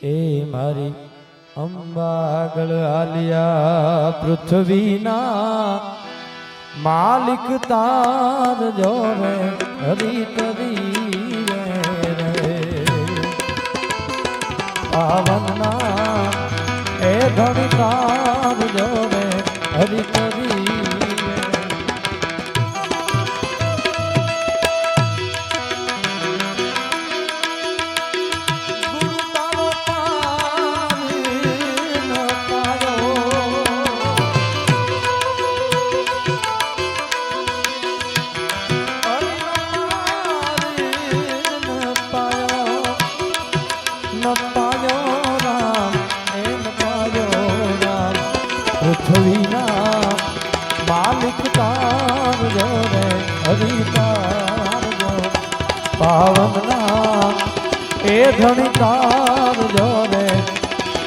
એ મારી અંબાગળ આલિયા પૃથ્વીના માલિક તાર જોરે હરી તરી રે પાવનના એ ધણ તાર જોરે હરી તરી પૃથ્વીના માલિક તાર જો રે હરી તાર જો પાવનના એ ધણી તાર જો રે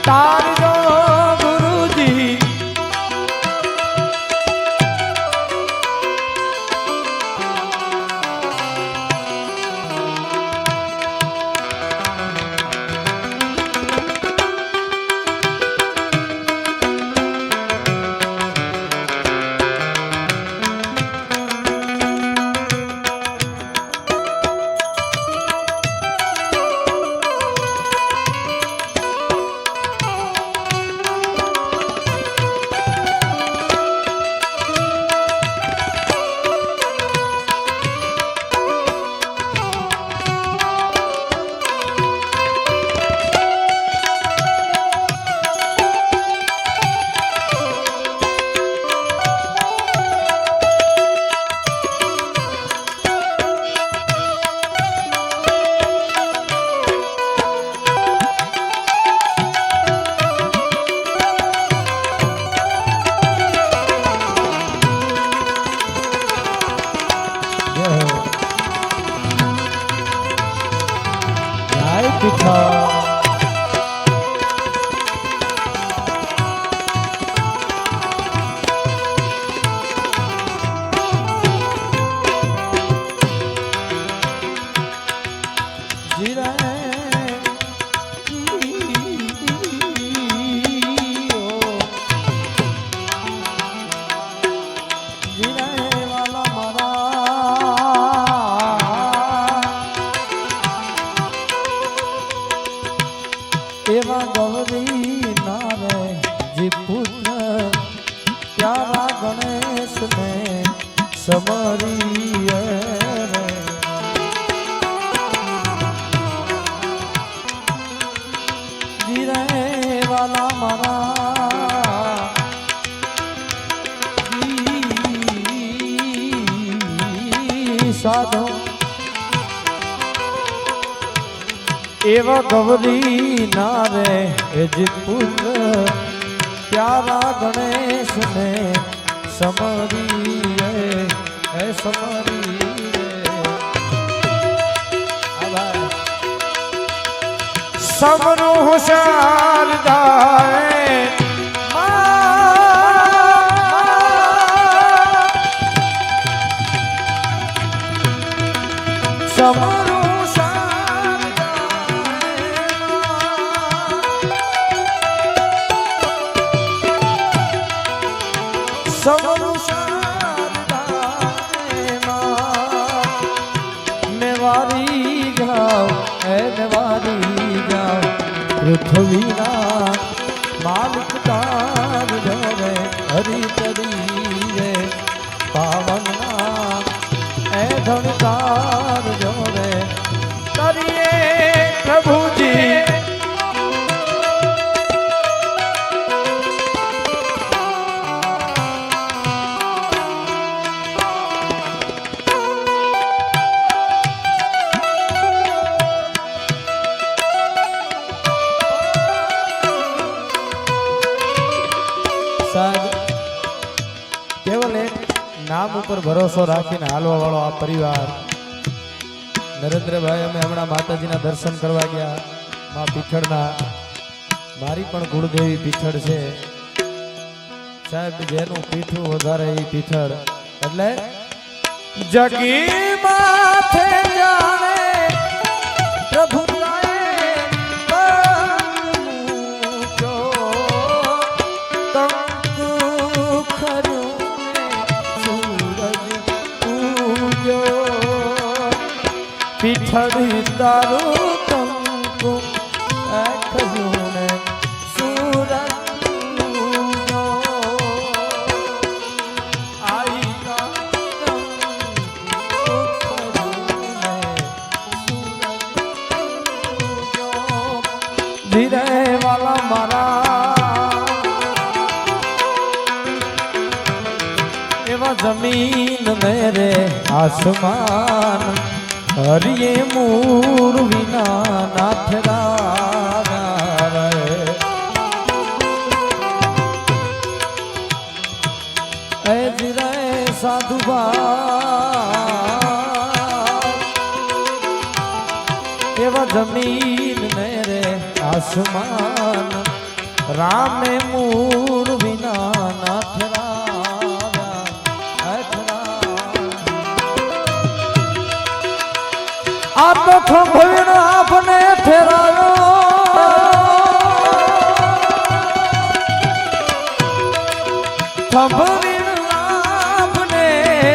તાર જો ગુરુજી એવા ગૌરી નારે જી પુત્ર પ્યારા ગણેશ ને સમરી રે જીરે વાલા મારા સાધો એવા ગૌરી નારે જી પુત્ર પ્યારા ગણેશ ને સમરી હે સમરી સમરું હોશિયાર જાય સમરું મેવારી જાઓ હે મેવારી જાઓ પૃથ્વીના માલિક તાર જો રે હરી તરી રે પાવનના એ ધણ તાર જો રે તરીએ પ્રભુજી કેવલ એક નામ ઉપર ભરોસો રાખીને હાલવા વાળો આ પરિવાર નરેન્દ્રભાઈ અમે હમણાં માતાજીના દર્શન કરવા ગયા મા પીઠળના મારી પણ કુળદેવી પીઠળ છે સાહેબ જેનું પીઠું વધારે એ પીઠળ એટલે જગી માથે જાણે પ્રભુ પીઠડી તારું કંકુ આખલું ને ધીરે વાલા મારા એવા જમીન મેરે આસમાન હરિયે મૂળ વિના નાથરા એ ધીરે સાધુબા એવા જમીન મેરે આસમાન રામે મૂળ વિના નાથરા આ તો ખંભવીણ આપને ફેરાયો ખંભવીણ આપને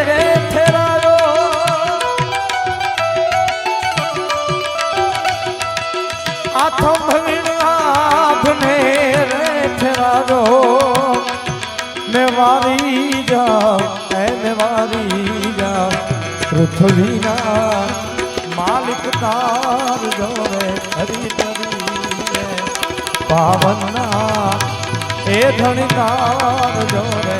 રે ફેરાયો આ ખંભવીણ આપને રે ફેરાયો મેં વારી જાઉં મેં વારી જાઉં પૃથ્વીના માલિક તાર જોરે હરી તરી પાવનના એ ધણી તાર જોરે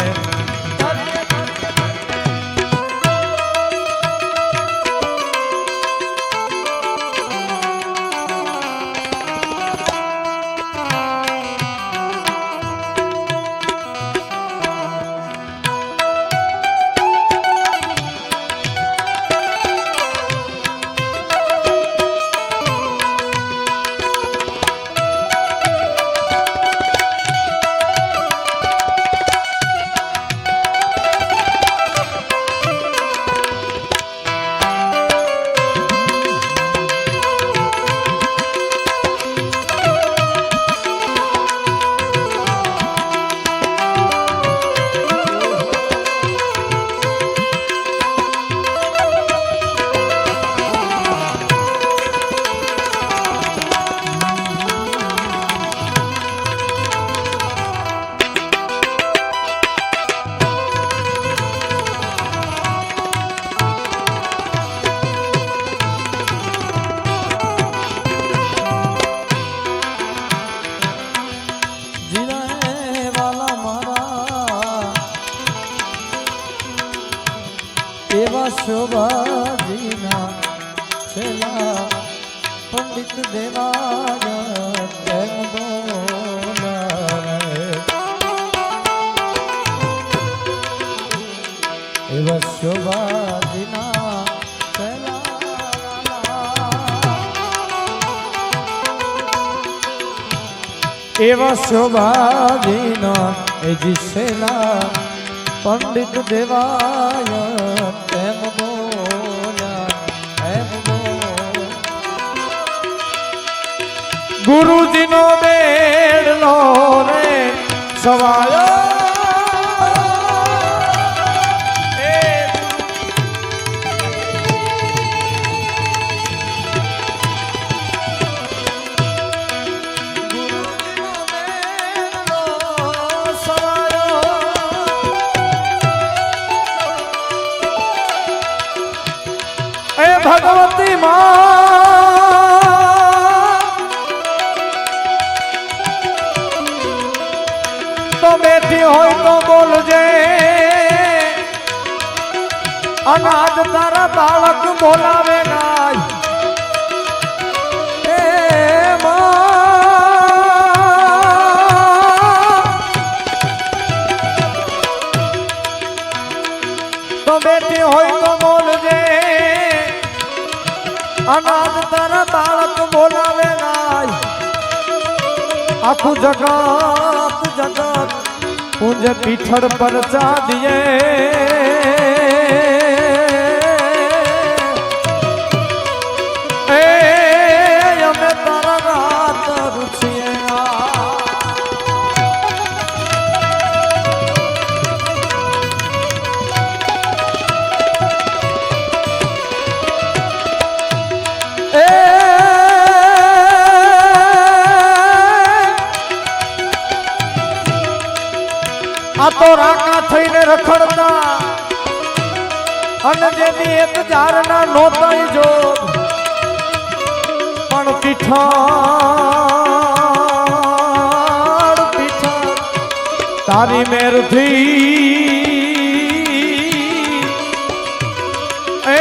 એવા શોભાજીના છેલ્લા પંડિત દેવાય એમ બોલાવે એવા શોભાજીના એવા શોભાજીના એ જીસેલા પંડિત દેવાય એમ બોલ્યા એમ બોલ ગુરુજીનો બેડલો રે સવાયો ભગવતી તો બેઠી હોય તો બોલજે અનાજ તારા બાળક બોલાવે ગાય તો બેઠી હોય તો બોલજે અનાજ તારા બાળક બોલાવે ગાય આખું જગત પૂંજ પીઠળ પર ચાદીએ અમે તારા રાત રૂચીએ જેની એક ઝાડના નોતઈ જો પણ પીઠાડ પીઠાડ તારી મેરથી એ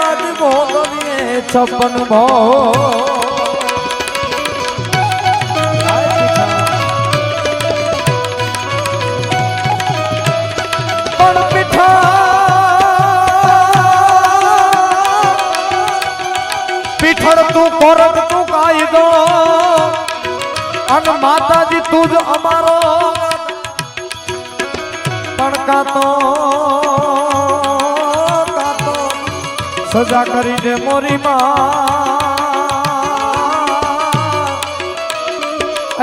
આજ ભોગવીએ 56 ભો પીઠળ તું કોરક તું કાયદો અને માતાજી તું જ અમારો પણ કાતો સજા કરીને મોરી માં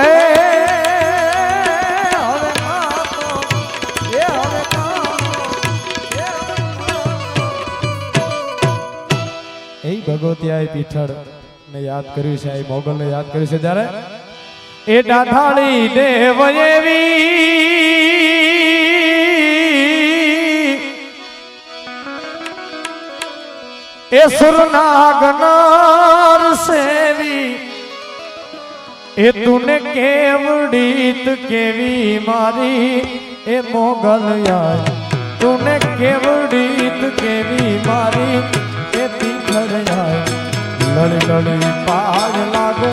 એ ભગવતી આઈ પીઠળ ને યાદ કર્યું છે આ મોગલ ને યાદ કર્યું છે જ્યારે એ ડાઢાળી ને વયેવી એ સુરનાગનાર સેવી એ તુને કેવડીત કેવી મારી એ મોગલ યાર તુને કેવડીત કેવી મારી એ પીઠળ યાર લડી લડી પાડ લાગો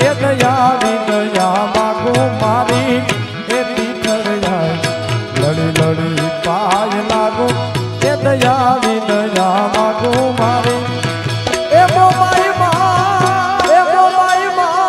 એ દયાની દયા માગો મારી એ પીઠળ યાર લડી લડી પાડ લાગો એ દયાની દયા માગો મારી એ મોમાઈ માં એ મોમાઈ માં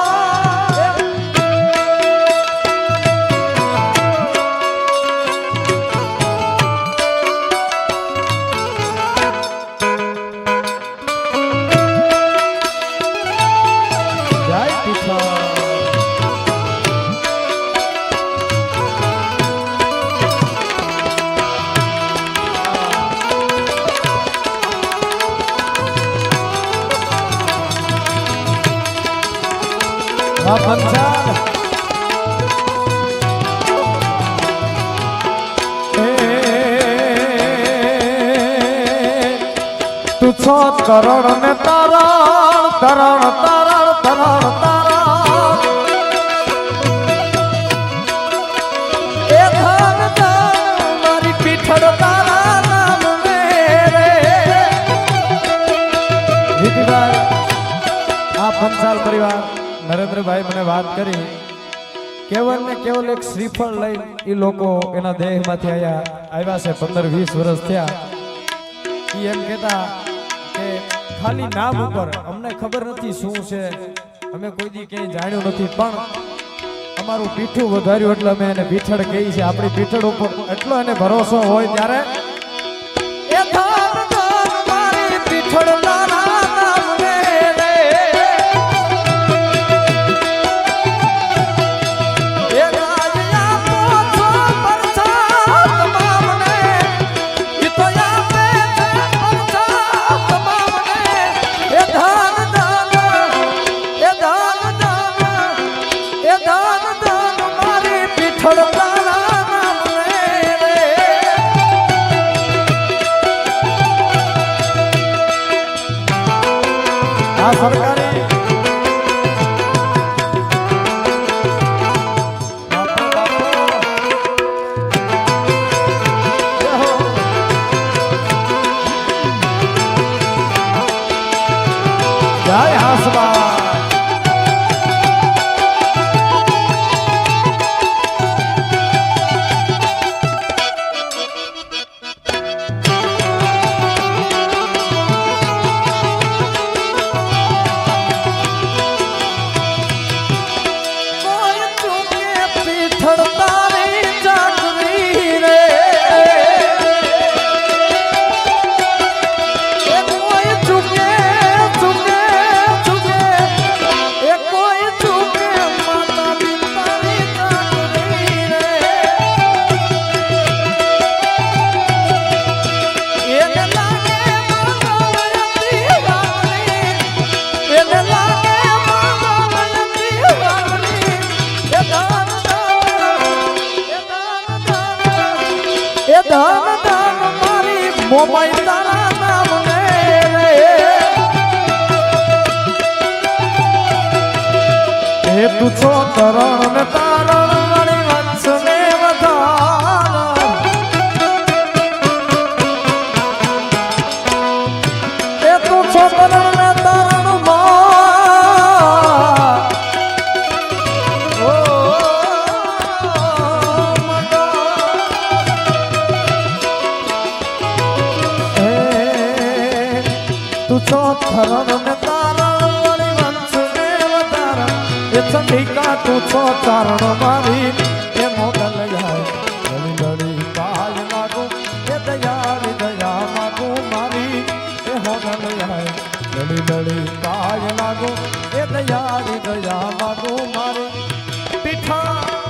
તું 6 કરોડ ને તારણ તારણ તારણ તારણ તારણ એ ધન ધન મારી પીઠળ તારા નામ મેરે જીતભાઈ આ પંચાલ પરિવાર નરેન્દ્રભાઈ મને વાત કરી કેવલ ને કેવલ એક શ્રીફળ લઈ એ લોકો એના દેહમાંથી આવ્યા છે 15-20 વર્ષ થયા એ એમ કહેતા કે ખાલી નામ ઉપર અમને ખબર નથી શું છે અમે કોઈ દી ક્યાંય જાણ્યું નથી પણ અમારું પીઠું વધાર્યું એટલે અમે એને પીઠળ કહી છે આપણી પીઠળ ઉપર એટલો એને ભરોસો હોય ત્યારે એ ધામ ધામ મારી પીઠળ તારા નામ મેરે એ રાજ્યા પોછો પરછા તમામને ઈ તો આપે છે પરછા તમામને એ ધાન ધાન એ ધાન ધાન એ ધાન ધાન મારી પીઠળ તારા નામ મેરે આ સરકારી જય હાસબા કોઈ ચૂકે પીઠળ તારી ચાકરી રે એ કોઈ ચૂકે ચૂકે ચૂકે એ કોઈ ચૂકે માતાજી તારી ચાકરી રે એને લાગે માનવયતી વાવણી એને લાગે માનવયતી વાવણી એ દાન દાન એ દાન દાન મારી મોમાઈ તારા હે તું છો તરણ ને તારણ વાળી વંશ ને વધાર હે તું છો તરણ ને તારણ માં ઓ હે તું છો તરણ ને ચંડિકા તું છો ચારણ મારી એ મોગલ જાય લડી લડી કાય માગું એ દયાળી દયા માગું મારી એ મોગલ જાય લડી લડી કાય લાગું એ દયાળી દયા માગું મારી પીઠા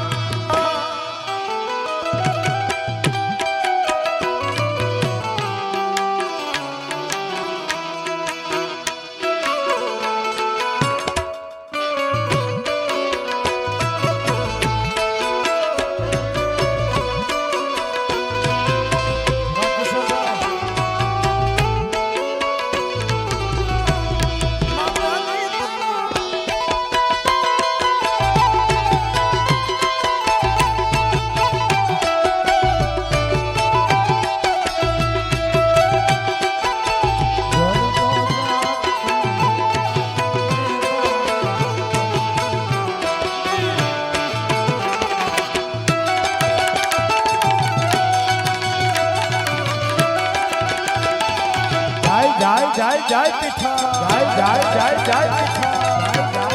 જાય જાય પીઠા જાય જાય જાય જાય પીઠા જાય જાય જાય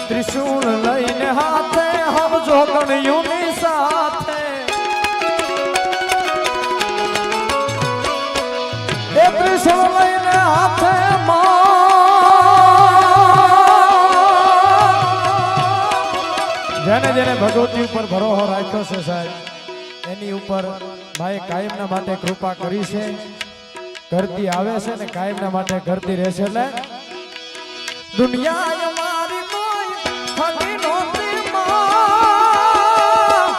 ત્રિશુળ લઈને હાથે હમ જોગણિયુની સાથે એ ત્રિશુળ લઈને હાથે જેને જેને ભગવતી ઉપર ભરોસો રાખ્યો છે સાહેબ એની ઉપર માએ કાયમના માટે કૃપા કરી છે કરતી આવે છે ને કાયમના માટે કરતી રહેશે એટલે દુનિયા અમારી કોઈ હની નહોતી માં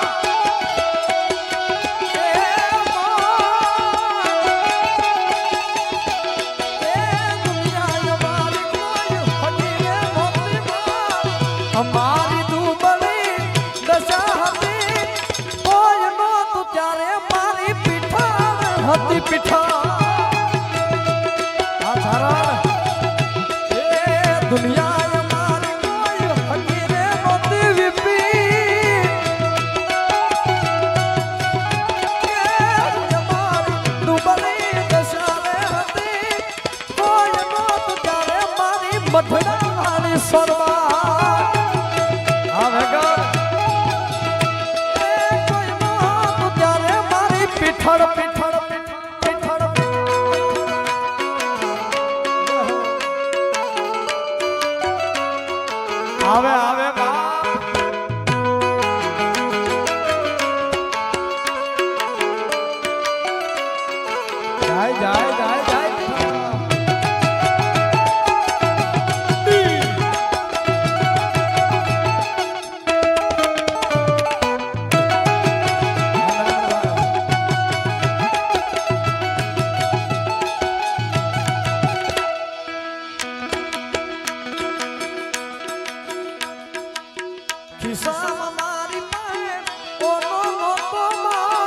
દુનિયા અમારી કોઈ હની નહોતી માં અમારી પીઠા આ સારા એ દુનિયા અમારી કોઈ હકી રે નહોતી વિપી અમારી ડૂબલી દશા રે હતી કોઈ નહોતું ત્યારે મારી મઠડાની સરવા આવે ગર કોઈ નહોતું ત્યારે મારી પીઠળ પીઠળ આવે આવે જાય જાય જાય જાય ખિસ્સામાં મારી પાસે ઓનો નહોતો માં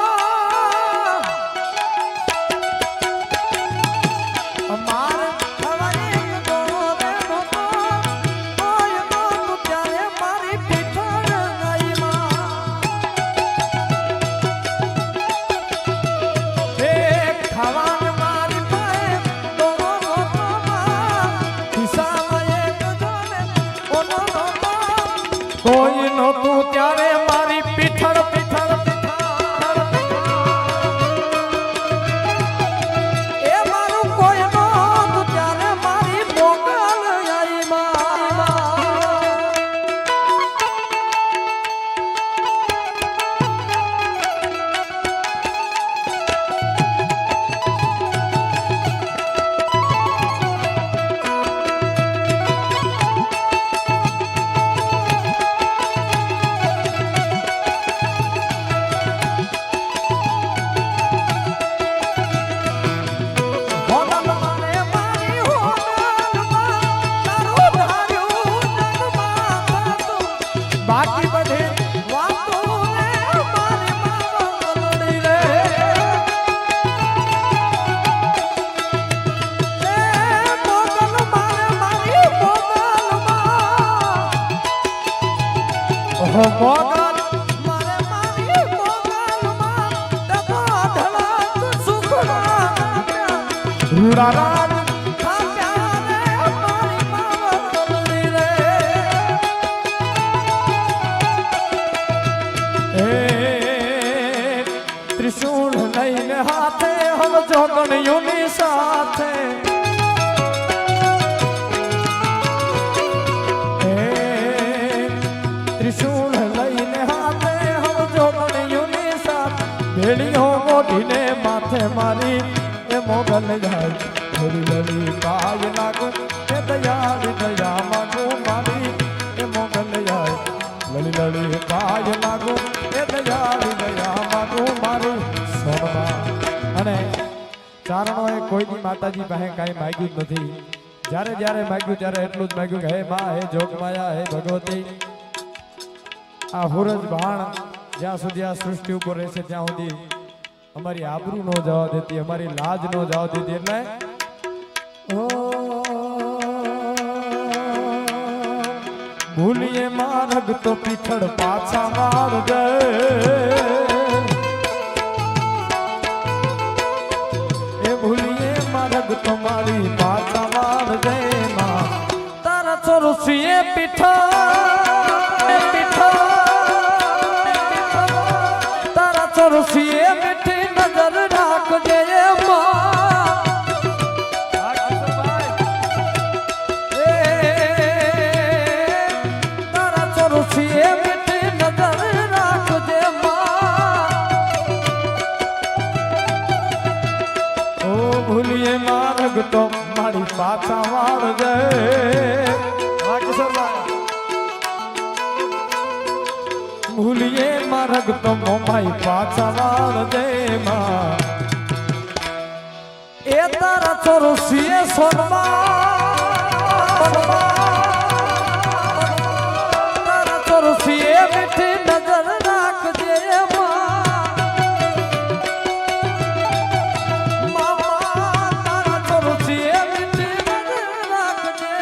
રૂડારામ થાપ્યા રે મારી માવતરની રે એ ત્રિશૂળ લઈને હાથે હવ જોગણીઓની સાથે ત્રિશૂળ લઈને હાથે હવ જોગણીઓની સાથે ભેળીઓ મોઢીને માથે મારી એ મોગલ જાય થોડી લડી પાય લાગુ એ દયાળી દયા માગું મારી એ મોગલ જાય લડી લડી પાય લાગુ એ દયાળી દયા માગું મારી સોનમાં અને ચારણોએ કોઈની માતાજી પાસે કાંઈ માગ્યું જ નથી જ્યારે જ્યારે માગ્યું ત્યારે એટલું જ માગ્યું કે હે મા હે જોગમાયા હે ભગવતી આ હુરજ ભાણ જ્યાં સુધી આ સૃષ્ટિ ઉપર રહેશે ત્યાં સુધી અમારી આબરૂ નો જવા દેતી અમારી લાજ નો જવા દેતી એટલે ભૂલીએ માર્ગ તો પીછળ પાછા માર દે એ ભૂલીએ માર્ગ તો મારી પાછા માર દે માં તારા ચોરસીએ પીઠા તારા ચોરસીએ મીઠી નજર રાખજે તારા ચોરસીએ મીઠી નજર રાખજે ઓ ભૂલીએ માર્ગ તો મારી પાછા વાળજે ભૂલીએ માર્ગ તો મોમાઈ પાછા વાળજે માં એ તારા ચોરસીએ સોનમાં તારા ચોરસીએ મીઠી નજર રાખજે મામા તારા ચોરસીએ મીઠી નજર રાખજે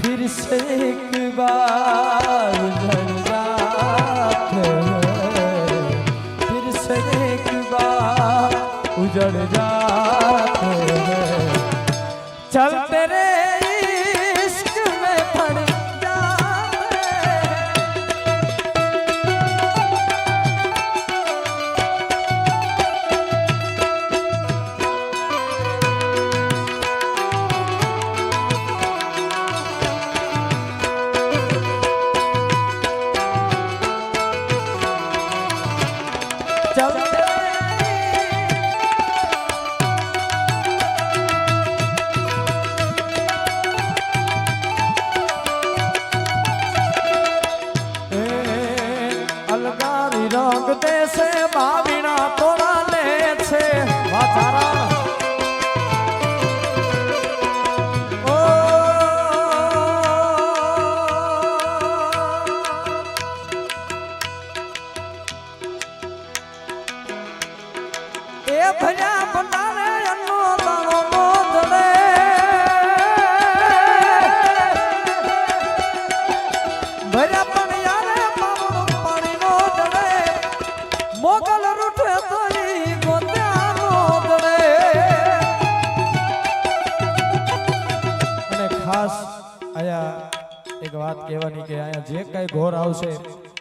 फिर से एक बार उजड़ जाते हैं फिर से एक बार उजड़ जाते हैं चल तेरे इश्क में पड़ जाते अलगारी रंग देसे बावीना तोरा ले छे वाचारा ओ ए भया बनाने अन्नो दानो नो जड़े भया મોગલ રૂઠે તોઈ ગોત્યાનો દડે અને ખાસ આયા એક વાત કહેવાની કે આયા જે કઈ ઘોર આવશે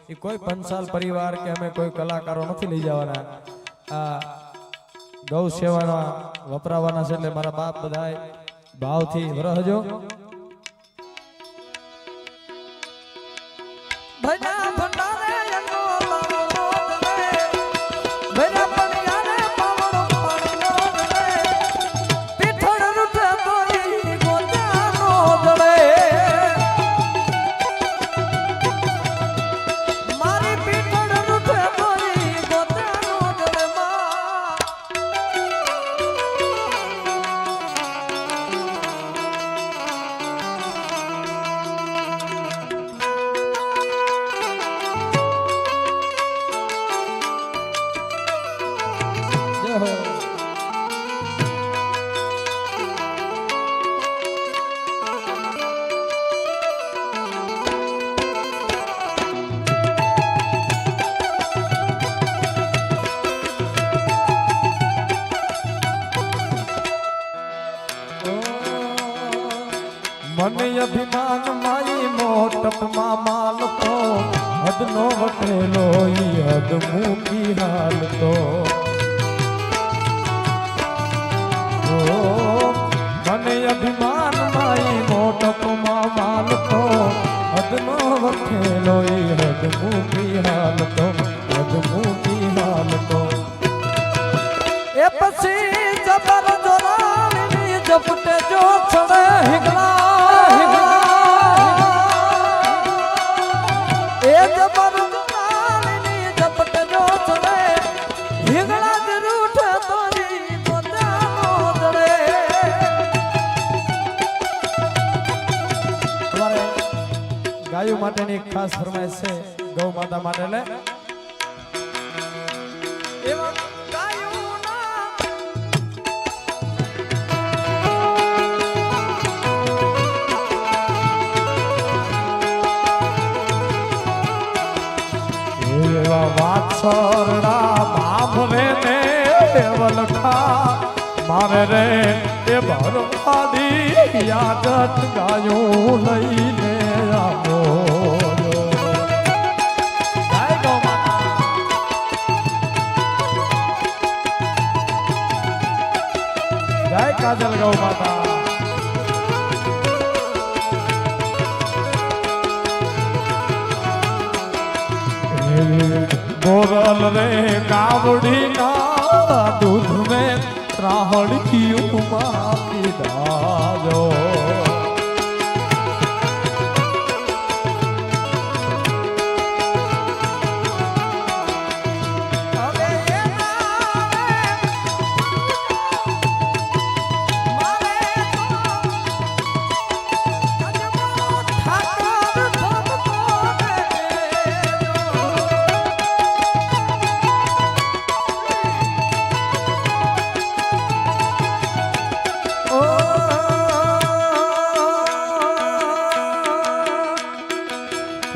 એ કોઈ પંચાલ પરિવાર કે અમે કોઈ કલાકારો નથી લઈ જવાના આ ગૌ સેવાના વપરાવાના છે એટલે મારા બાપ બધાય ભાવથી વરહજો ભજા ભંડારે એનો મને અભિમાન મારી મોટપમાં માલતો હદનો વટેલો ઈ હદ મૂકી હાલતો મને અભિમાન મારી મોટપમાં માલતો હદનો વટેલો ઈ હદ મૂકી હાલતો હદ મૂકી હાલતો એ પછી જબર જોરાણી જપટે જો છડે હિગલા એ જબર જોરાણી જપટે જો છડે હિગલા જ રૂઠે તોરી પોતાનો જડે તમારે ગાયો માટેની ખાસ ફરમાઈશ છે ગૌ માતા માટે લે એવા વાછરડા બાભરે ને વલખા મારે રે એ ભરવાદી યાદત ગાયું લઈને આવો જય ગૌ માતા જય કાજલ ગૌ માતા गोरल रे कावड़ी ना दूध में त्राहड़ी उमा पीदायो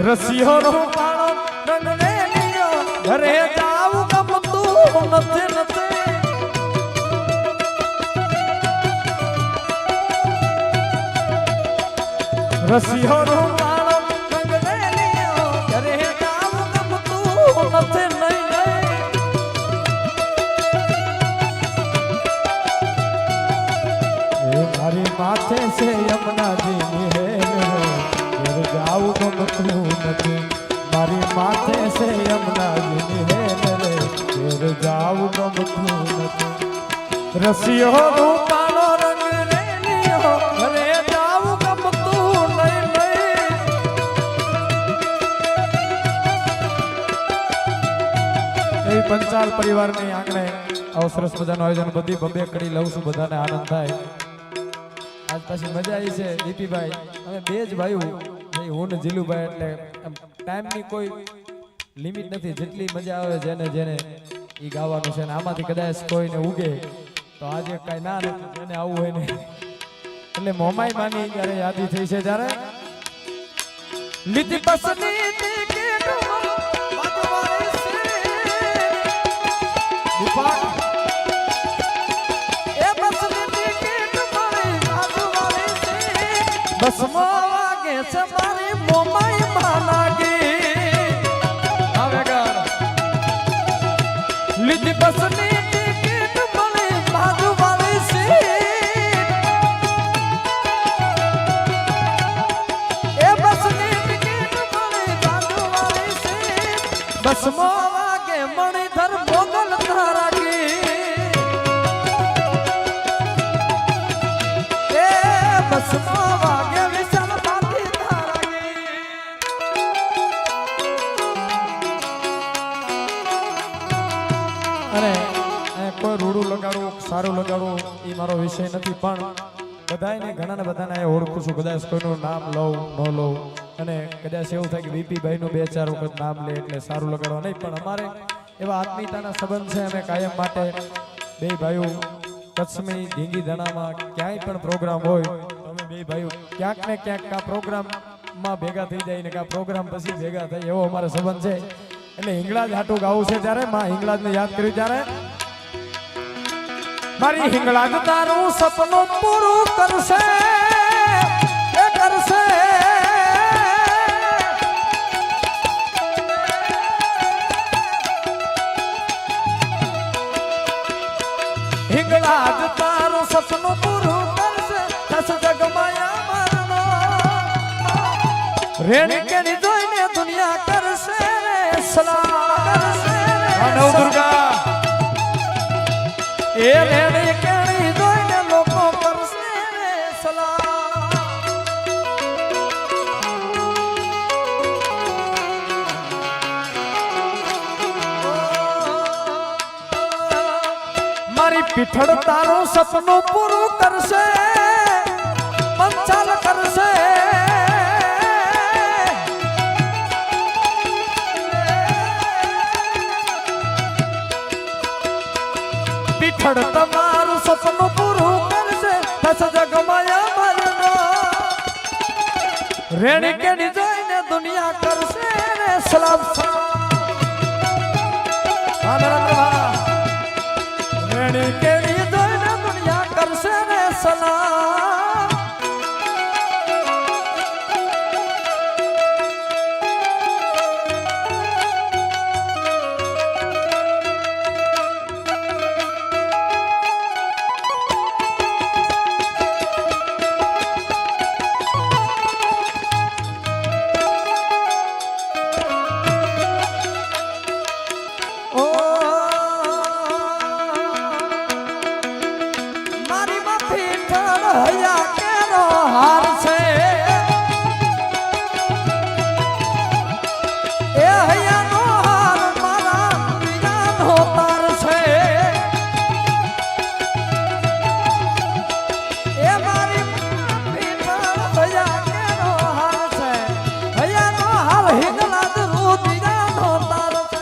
રસિયો નો પાણો રંગને લીયો ઘરે જાવ ગમતું નથી નથી રસિયો નો પાણો રંગને લીયો ઘરે જાવ ગમતું નથી નહીં નહીં એ મારી માથે છે યમુનાજી ની હે જાવું ગમતું નથી મારી માથે છે યમુનાજીની હેલ રે જાવું ગમતું નથી રસિયો નું કાળો રંગ રેલિયો ઘરે જાવું ગમતું નહીં નહીં એ પંચાલ પરિવારની આંગણે આવો સરસ મજાનું આયોજન બધી બબે કડી લઉં છું બધાને આનંદ થાય આજ પછી મજા આવી છે દીપીભાઈ અમે બે જ ભાઈઓ હું ને જીલુભાઈ એટલે ટાઈમની કોઈ લિમિટ નથી જેટલી મજા આવે જેને જેને એ ગાવાનું છે ને આમાંથી કદાચ કોઈને ઉગે તો આજે કઈ ના નથી જેને આવું હોય ને એટલે મોમાઈ માની જયારે યાદી થઈ છે જ્યારે લીધી બસની ટિકિટ બસમાં વાગે છે મારી મોમાઈ માનાગી હવે ગાર લીધી બસની ટિકિટ મળી બાજુવાળી સીટ એ બસની ટિકિટ મળી બાજુવાળી સીટ બસમાં વાગે મણિધર મોગલ ધારાગી એ બસમાં વાગે અને કોઈ રૂડું લગાડવું સારું લગાડવું એ મારો વિષય નથી પણ બધાને ઘણાને બધાને ઓળખું છું કદાચ કોઈનું નામ લઉં ન લઉં અને કદાચ એવું થાય કે વીપીભાઈનું 2-4 વખત નામ લે એટલે સારું લગાડવા નહીં પણ અમારે એવા આત્મીયતાના સંબંધ છે અમે કાયમ માટે બે ભાઈઓ કચ્છમી ઢીંગી ધણામાં ક્યાંય પણ પ્રોગ્રામ હોય અમે બે ભાઈઓ ક્યાંક ને ક્યાંક આ પ્રોગ્રામમાં ભેગા થઈ જાય ને કે આ પ્રોગ્રામ પછી ભેગા થાય એવો અમારો સંબંધ છે એટલે હિંગળાજ હાટું ગાવું છે ત્યારે માં હિંગળાજને યાદ કર્યું ત્યારે મારી હિંગળાજ તારું સપનું પૂરું કરશે એ કરશે રેણી કેણી જોઈને દુનિયા કરશે સલામ નવ દુર્ગા એ રેણી કેણી જોઈને લોકો કરશે સલામ મારી પીઠળ તારું સપનું પૂરું કરશે પંચાલ કરશે પીઠળ તમારું સપનું પૂરું કરશે દસ જગમાયા મરનો રેણી કેણી જોઈને દુનિયા કરશે રે સલામ રેણી કેણી જોઈને દુનિયા કરશે રે સલામ હૈયા કેરો હાર છે એ હૈયાનો હાર મારા વીરાનો તાર છે એ મારી પીઠળ હૈયા કેરો હાર છે હૈયાનો હાર હિંગલાજ રુદિયાનો તાર છે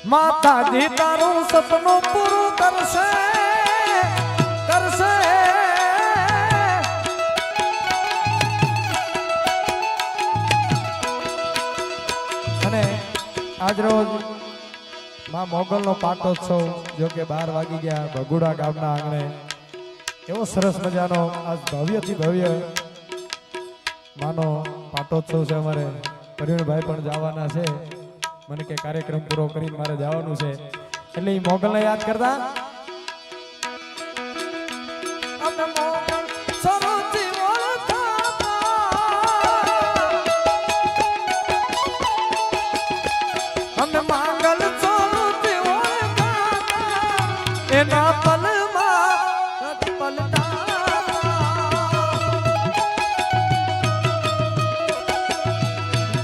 માતાજી તારું સપનું પૂરું કરશે અને આજ રોજ માં મોગલ નો પાટોત્સવ જો કે 12 વાગી ગયા બગુડા ગામના આંગણે એવો સરસ મજાનો આજ ભવ્યથી ભવ્ય માનો પાટોત્સવ છે અમારે પ્રવીણભાઈ પણ જવાના છે મને કે કાર્યક્રમ પૂરો કરીને મારે જવાનું છે એટલે એ મોગલને યાદ કરતા માંગલ ચોલું એના પલમાં પલટા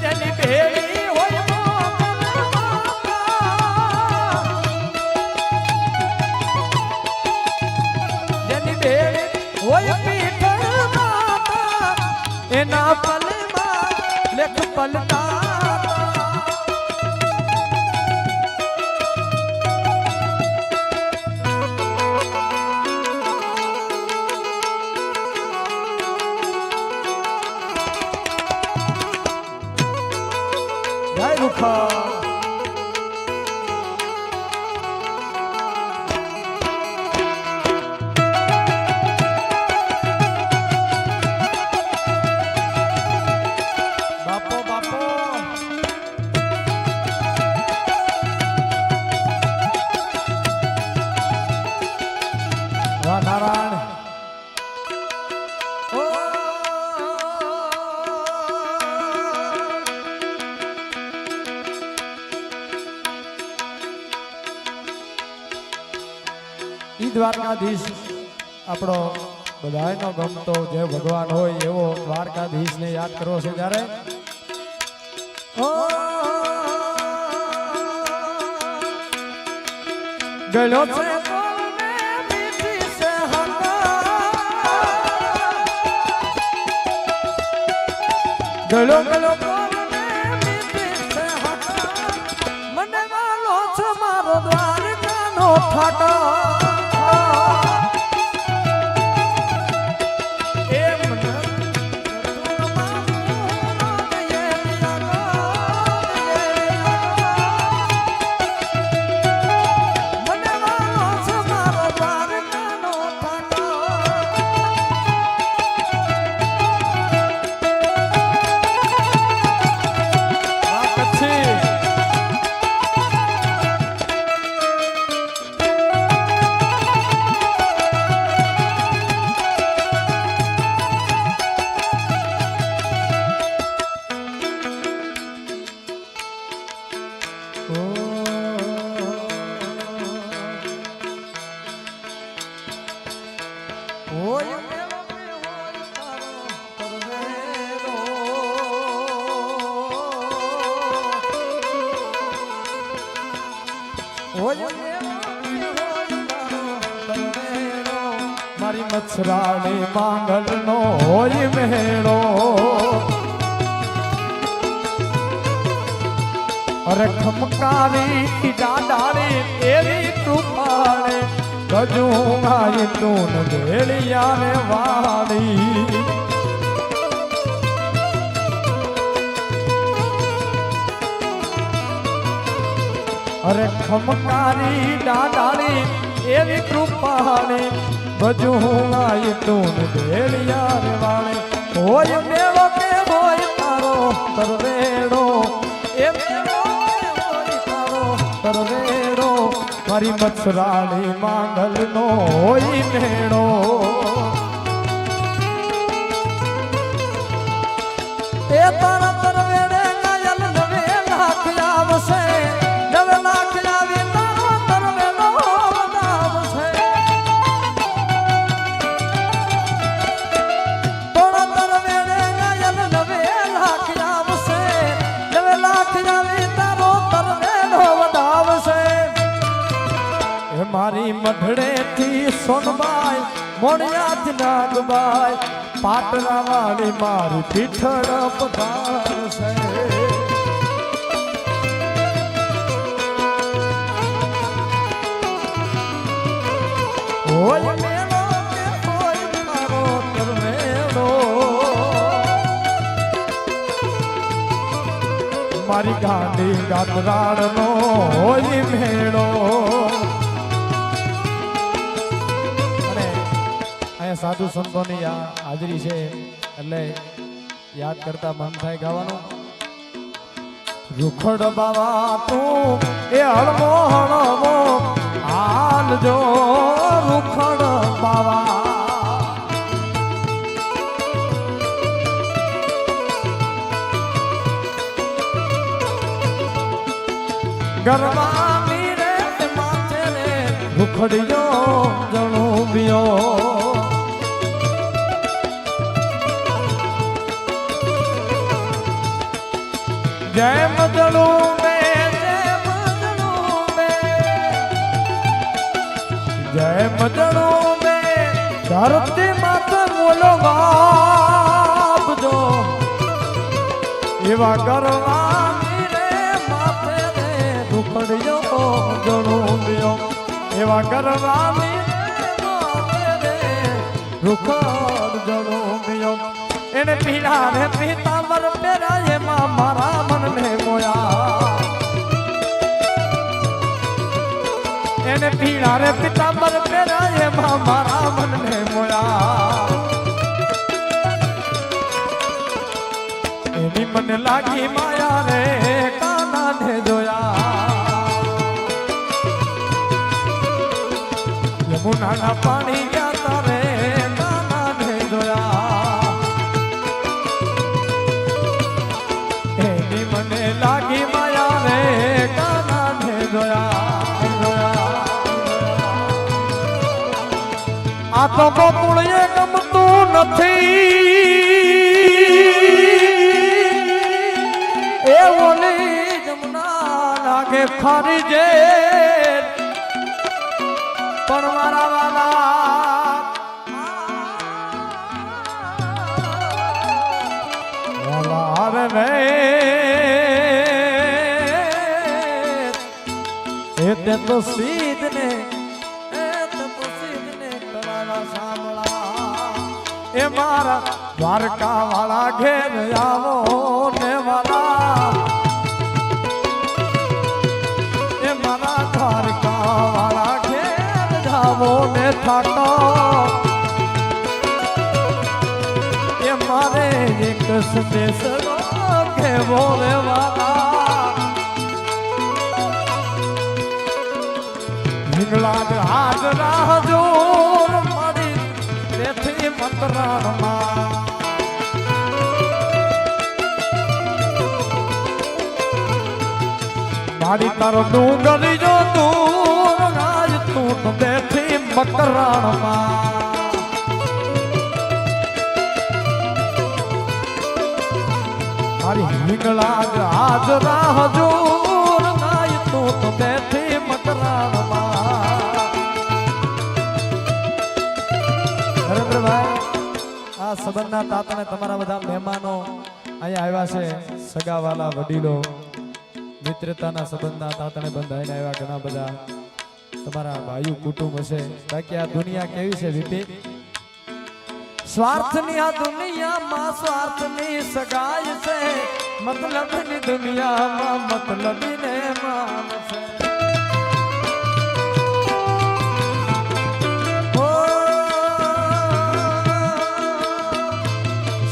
જેની ભેળી હોય જેની ભેળી હોય પીઠળ માતા એના પલમાં લેખ પલટા જય મુખા બાપો બાપો વાહ નારાયણ ઈ દ્વારકાધીશ આપણો બધાયનો ગમતો જે ભગવાન હોય એવો દ્વારકાધીશને યાદ કરવો છે જ્યારે ગયો છે ગયો મને વાલો છે મારો દ્વારકાનો ઠાઠો હોય મારી મચ્છરાણી માંગલ નો હોય મેળો અરે ખમકારી દાડાળી એવી કૃપાળે ગજું ગાય તું ભેળિયા ને વાળી અરે ખમકારી દાડાળી એવી કૃપાળી ગજું ગાય તું ભેળિયા ને વાળી હોય મેળો કે હોય તારો તરવેડો એ તરવેડો મારી મચ્છરાણી માંગલ નો હોય મેળો એ તારા તરવેડે ગાયલ નવે લાખ આવશે નવે લાખ આવી તારો તરવેડો આવશે તોડા તરવેડે ગાયલ નવે લાખ આવશે નવે લાખ આવી તારો તરવેડો વધાવશે મારી મઢડે થી સોનબાઈ મોડિયાથી નાગબાઈ પાટરા વાળી મારી પીઠળ પધારશે હોય મેળો કે હોય મારો તરવેડો મારી ગાંડી ગાતરાળ નો હોય મેળો સાધુ સંતોની હાજરી છે એટલે યાદ કરતા મન થાય ગાવાનું રૂખડ બાવા તું એ હળવો હળવો હાલજો રૂખડ બાવા ગરવાની રે માથે રે રૂખડિયો જણુબ્યો જય મદળું બે જય મદળું બે ધરતી માથે બોલો બાપજો એવા કરવાની રે માથે રે રૂખડિયો જણુબ્યો એવા કરવાની માથે રે રૂખડ જણુબ્યો એને પીડા રે પીતાંબર પહેરાય એમાં મારા મનને મોયા એને પીડા રે પીતાંબર પહેરાય એમાં મારા મનને મોયા એની મને લાગી માયા રે કાનાને જોયા યમુનાના પાણી ગયા તારે કાનાને જોયા મને લાગી માયા રે કાનાને જોયા આ તો ગોકુળે ગમતું નથી એ ઓલી જમના લાગે ખારી જે પણ મારા વાલા રે તે તો સીધને કરારા સાંભળા એ મારા દ્વારકા વાળા ઘેર આવો ને વાલા એ મારા દ્વારકા વાળા ઘેર જાવો ને થાકો એ મારે એક સંદેશ કેવો રે વાલા હિંગલાજ હાજરા જોર મારી તેથી મંત્રાણમાં મારી તારો ડુંગરી જો તું રાજ તું બેઠી મકરાણમાં મારી હિંગલાજ હાજરા જોર નાય તું બેઠી મકરા સંબંધના તાતણે તમારા બધા મહેમાનો અહીંયા આવ્યા છે, સગાવાલા વડીલો, મિત્રતાના સંબંધના તાતણે બંધાઈને આવ્યા ઘણા બધા તમારા ભાઈઓ કુટુંબ હશે. બાકી આ દુનિયા કેવી છે વિપી? સ્વાર્થની આ દુનિયામાં સ્વાર્થની સગાઈ છે, મતલબની દુનિયામાં મતલબીને માન છે.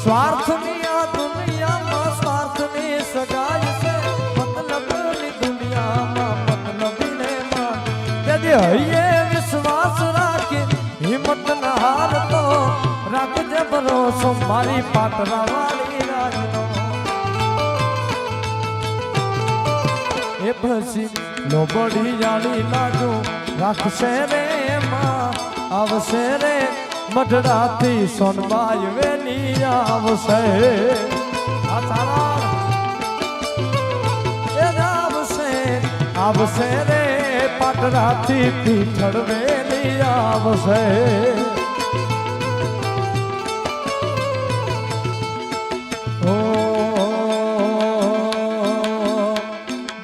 સ્વાર્થની આ દુનિયામાં સ્વાર્થની સગાઈ છે, મતલબની દુનિયામાં મતલબીને માન. તેથી હૈયે વિશ્વાસ રાખી હિંમત ના હારતો, રાખજે ભરોસો મારી પાતરા વાળી રાજનો. એ પછી લોબડી જાળી લાગુ રાખશે રે માં, આવશે રે મઢડાથી સોનબાઈ વેલી આવશે. આ તારા એ આવશે, આવશે રે પાટરાથી પીઠળ વેલી આવશે.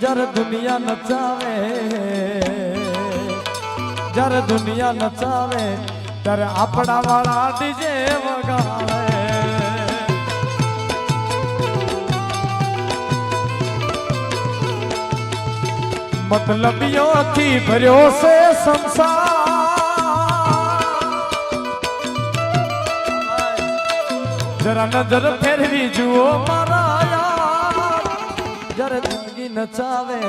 जर दुनिया नचावे, जर दुनिया नचावे, तर अपना वाला डीजे वगाड़े. मतलबियों थी भर्यो से संसार, जरा नजर फेरवी जुओ मारा यार. जरा जिंदगी नचावे,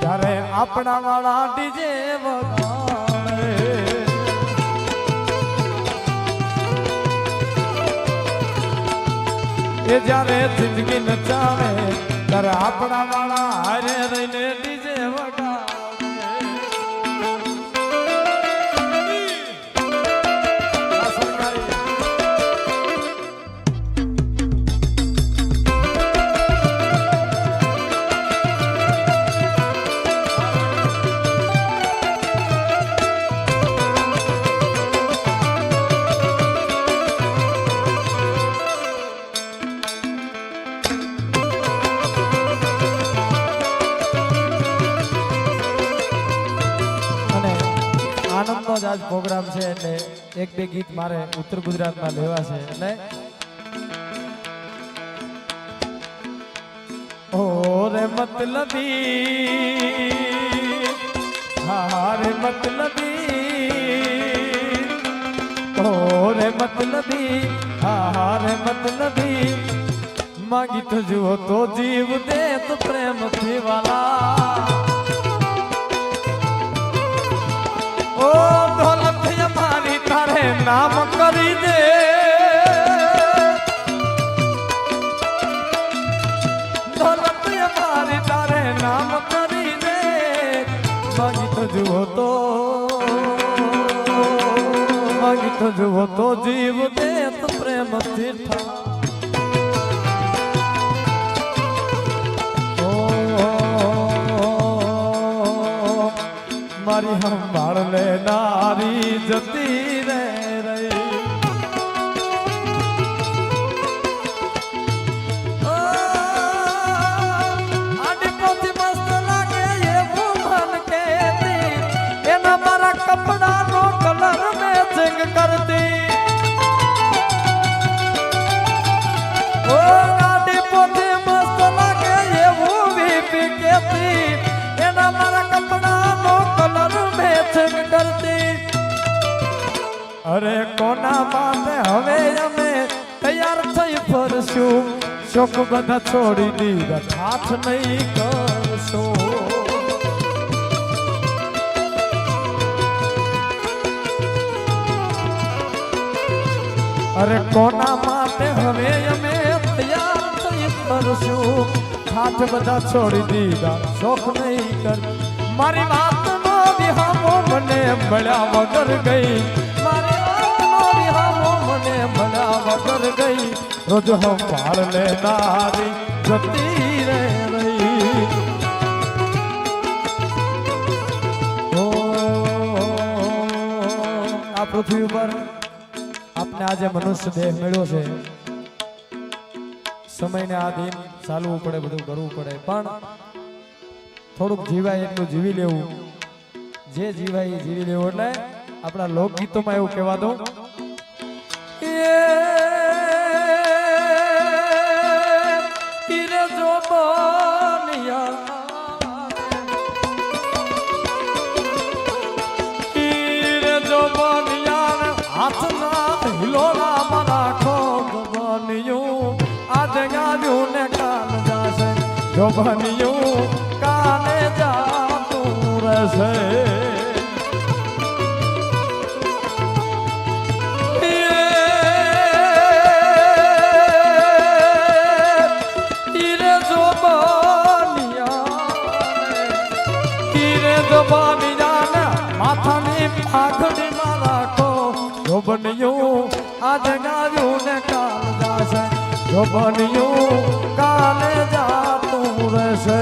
ત્યારે આપણા વાળા ડીજે વગાડે. એ જ્યારે જિંદગી નચાવે ત્યારે આપણા વાળા હારે રહીને ડીજે વગાડે. આનંદનો જ આજ પ્રોગ્રામ છે એટલે એક બે ગીત મારે ઉત્તર ગુજરાતમાં લેવા છે. એટલે ઓ રે મતલબી, હા રે મતલબી, ઓ રે મતલબી, હા રે મતલબી. માગી તો જુઓ તો જીવ દે તો પ્રેમથી વાલા. ઓ દોલત અમારી તારે નામ કરી દે, દોલત અમારી તારે નામ કરી દે. માગી તો જુઓ તો, માગી તો જુઓ તો જીવ દે તો પ્રેમથી થા. મારી સંભાળ લેનારી જતી રે રહી. આડી પોથી મસ્ત લાગે એવું મન કેતી, એના મારા કપડાનો કલર મેચિંગ કરતી. ઓ આડી પોથી મસ્ત લાગે એવું વીપી કેતી, એના મારા કપડાનો કલર મેચિંગ કરતી. અરે કોના માટે હવે અમે તૈયાર થઈ ફરશું, શોક બધા છોડી દીધા હાથ નહીં કરશો. અરે કોના માટે હવે અમે તૈયાર થઈ ફરશું, હાથ બધા છોડી દીધા શોખ નહીં કર. મારી વાતનો વિહામો મને મળ્યા વગર ગઈ, મારી વાતનો વિહામો મને મળ્યા વગર ગઈ. રોજ સંભાળ લેનારી જતી રે રહી. આ પૃથ્વી ઉપર આપને આજે મનુષ્ય દેહ મળ્યો છે, સમયને આધીન ચાલવું પડે, બધું કરવું પડે, પણ થોડુંક જીવાય એટલું જીવી લેવું, જે જીવાય એ જીવી લેવું. એટલે આપણા લોકગીતોમાં એવું કહેવાતું, હાથના હિલોલામાં રાખો જોબનિયું, આજે ગાવ્યું ને કાલ જાશે, જોબનિયું કાલે જાતું રહેશે. માથાની પાઘડીમાં રાખો જોબનિયું, આજે ગાવ્યું ને કાલ જાશે, જોબનિયું કાલે જાતું રહેશે.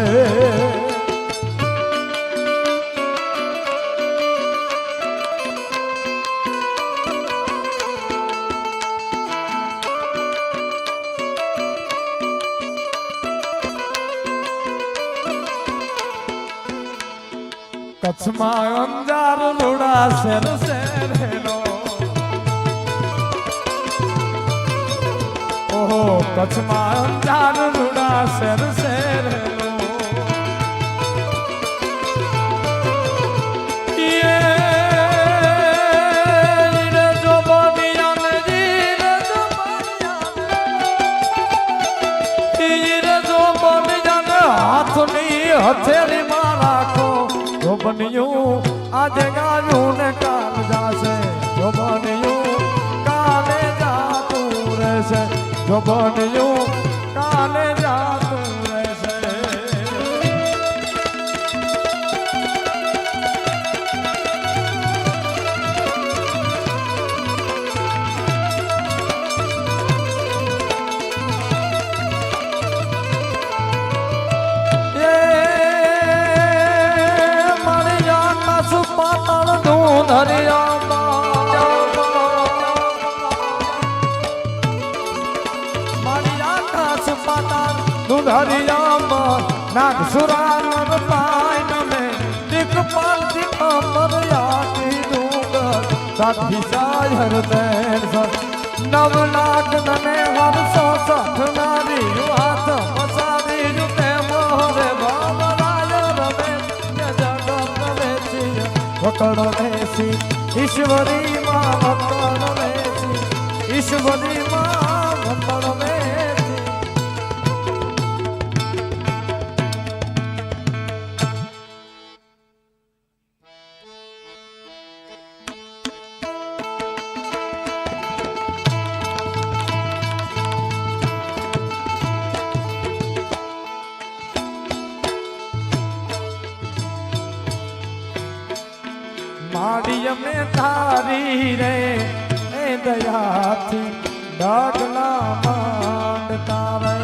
કચ્છમાં અંજાર લુડા શેર શેરેલો, ઓહો કચ્છમાં અંજાર લુડા શેર શેરેલો, હાથની હથેળીમાં રાખો જોબનિયું, આજે ગાવ્યું ને કાલ જાશે, જોબનિયું કાલે જાતું રહેશે, જોબનિયું કાલે જાતું રહેશે. દુધરિયામાં નાગસુરાનર પાયનમે દિકપાલ દિગંબર યાતી ડુંગર સાથી સાયર તેર નવ લાખ નને વર્ષો સઠનારી વાત પસારી જુતે મોરે બાબરાય રમે જગત વેચી વકડ વેચી ઈશ્વરી માં વકડ વેચી, ઈશ્વરી માં વકડ વેચી. માડીય મેં તારી રે એ દયાથી ડાગલા માંડતા રે,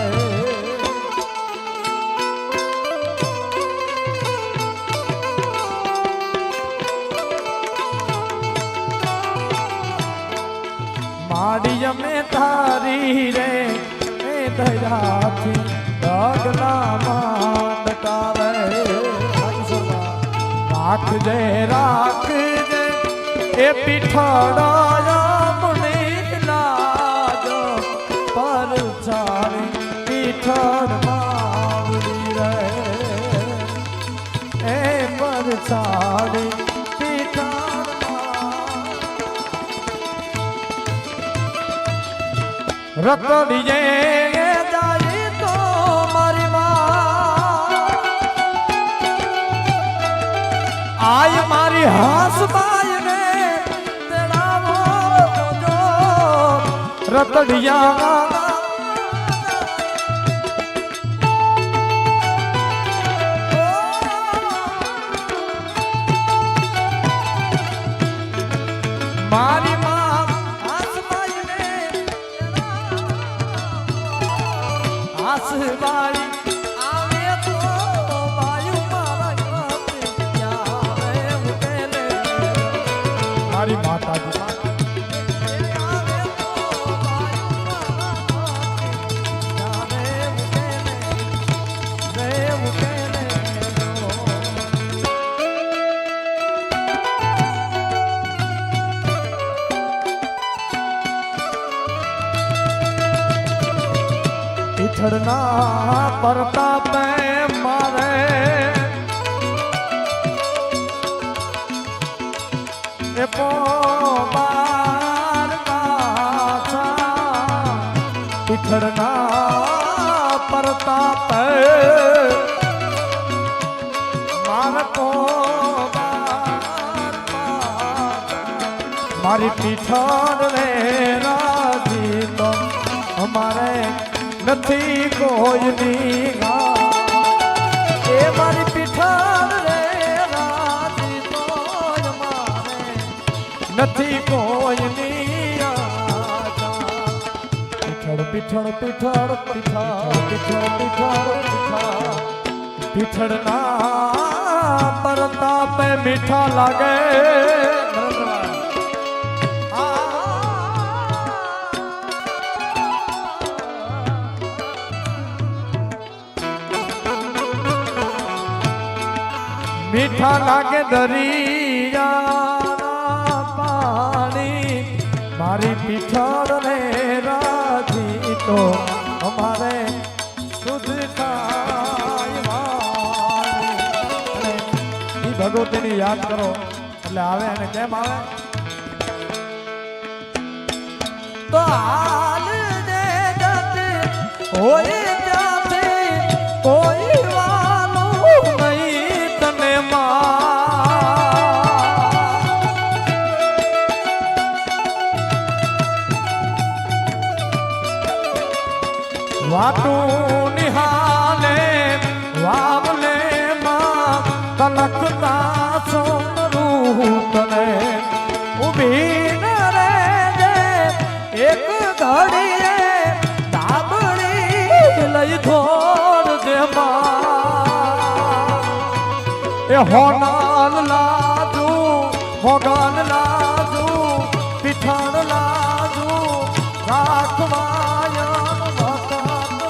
માડીય મેં તારી રે એ દયાથી ડાગલા માંડતા રે. રાખજે રાખજે એ પીઠાડા મને લાજ પર ચારી પીઠાડ માવડી રે, એ પર ચારી પીઠાડ રતડીએ જાય તો મારી આય મારી હાસ બાય ને તેડાવો જો રતડિયા મારી માં હાસ બાય ને હાસ બાય મારી માતાજી પીઠળના પરતાપે મારે એ પોબાર કાછા પીઠળના પરતાપે મારે મારી પીઠળ રે રાજી તો અમારે નથી કોઈની એ મારી પીઠળ રે રાજી તો અમારે નથી કોઈની પીઠળ પીઠળ પીઠળ પીઠળ પીઠળ પીઠળ પીઠળના પરતાપે મીઠા લાગે મીઠા લાગે દરિયાના પાણી મારી પીઠળ ને રાજી તો અમારે શુદ્ધ થાય એ ભગવતીની યાદ કરો એટલે આવે અને કેમ આવે તો હાલ દે જતે હોય જાતે કોઈ વાલું નહીં તને વાટું નિહાલે વાવલે માં તલકતા સોનરું તને ઉભી ન રહેજે એક ઘડીએ ડાબડી લઈ થોડ દે એ હોનાલ લાજુ મોગલ લાજુ પીઠળ લાજુ રાખવાયન ભગત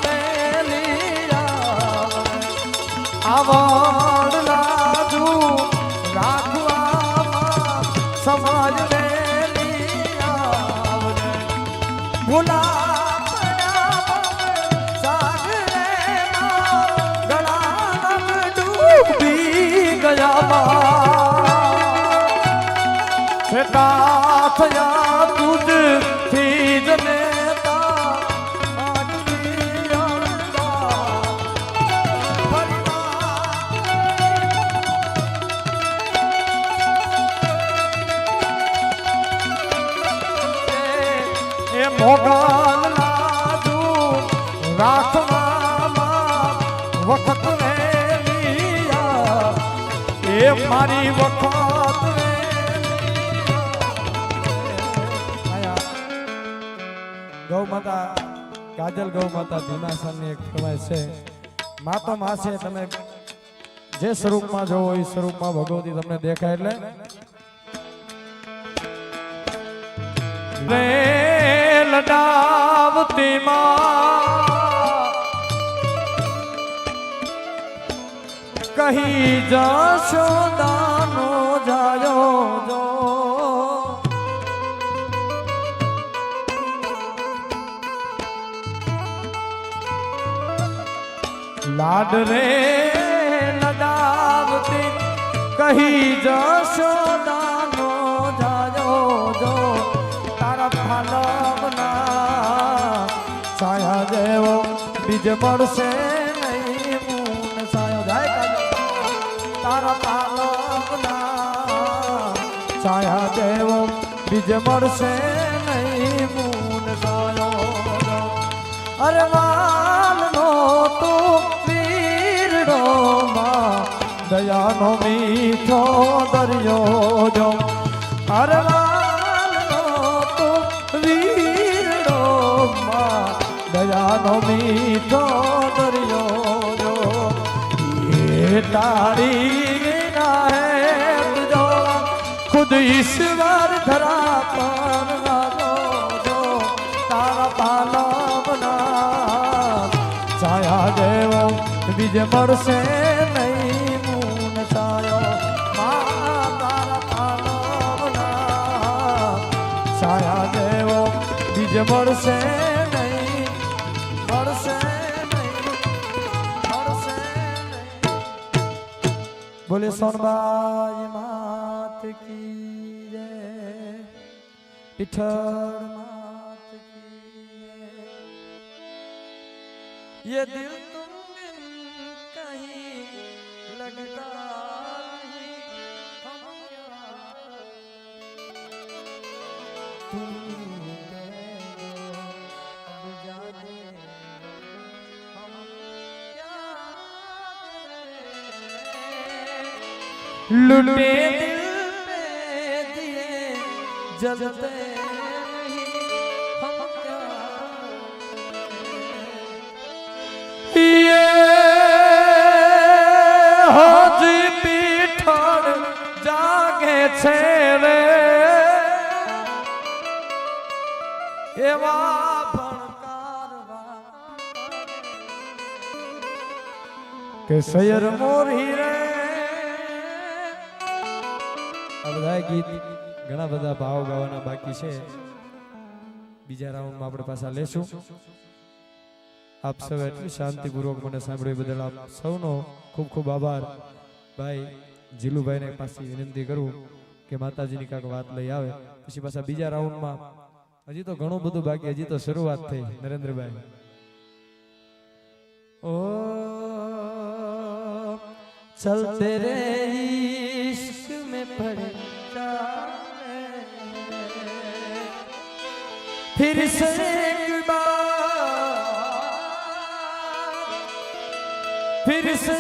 વેલિયા આવડ લાજુ રાખવામાં સમાજ વેલિયા ભૂલા થયા તુજ થી જ નેતા એ મોગલ લાજુ રાખવામાં વખત વેલિયા એ મારી વખત ગૌ માતા કાજલ ગૌ માતા ભીમાસનની એક કહેવાય છે માતો માસે તમે જે સ્વરૂપમાં જોવો એ સ્વરૂપમાં ભગવતી તમને દેખાય એટલે રે લડાવતી માં કહી જશોદાનો જાયો જો લાડ રે લડાવતી કહી જશોદાનો જાયો જો તારા ફાલવના છાયા જેવો બીજ મળશે નહીં મૂન છાયો જાય તારા ફાલવના છાયા જેવો બીજ મળશે નહીં મૂન છાયો અરે વાલનો તું દયાનો મીઠો દરિયો જો અરવાલનો તો વીરડો માં દયાનો મીઠો દરિયો જો એ તારી નાહે જો ખુદ ઈશ્વર ધરા પર રાજો જો તારા પાલવના છાયા જેવો બીજ મળશે નહીં મૂન છાયો તારા પાલવના છાયા જેવો બીજ મળશે નહીં મળશે बोले सोनबाई मात की जय, पिठर मात की जय। ये दिल तुम बिन कहीं लगता नहीं, हम क्या तुम कह दो अब जाने हम क्या करें। लुटे दिल पे दिए जलते नहीं, हम क्या ये हाजी पीठर जागे छे रे એવા ભણકારવા કે સૈયર મોરી રે। આ બધા ગીત ઘણા બધા ભાવ ગાવાના બાકી છે, બીજા રાઉન્ડમાં આપણે પાછા લેશું। આપ સૌ એટલી શાંતિપૂર્વક મને સાંભળ્યું બદલ આપ સૌનો ખૂબ ખૂબ આભાર। ભાઈ જીલુભાઈને પાછી વિનંતી કરું કે માતાજીની કાંઈક વાત લઈ આવે, પછી પાછા બીજા રાઉન્ડમાં હજી તો ઘણું બધું બાકી, હજી તો શરૂઆત થઈ। નરેન્દ્રભાઈ ઓ ચલતે રે इश्क में पड़े फिर से एक बार फिर से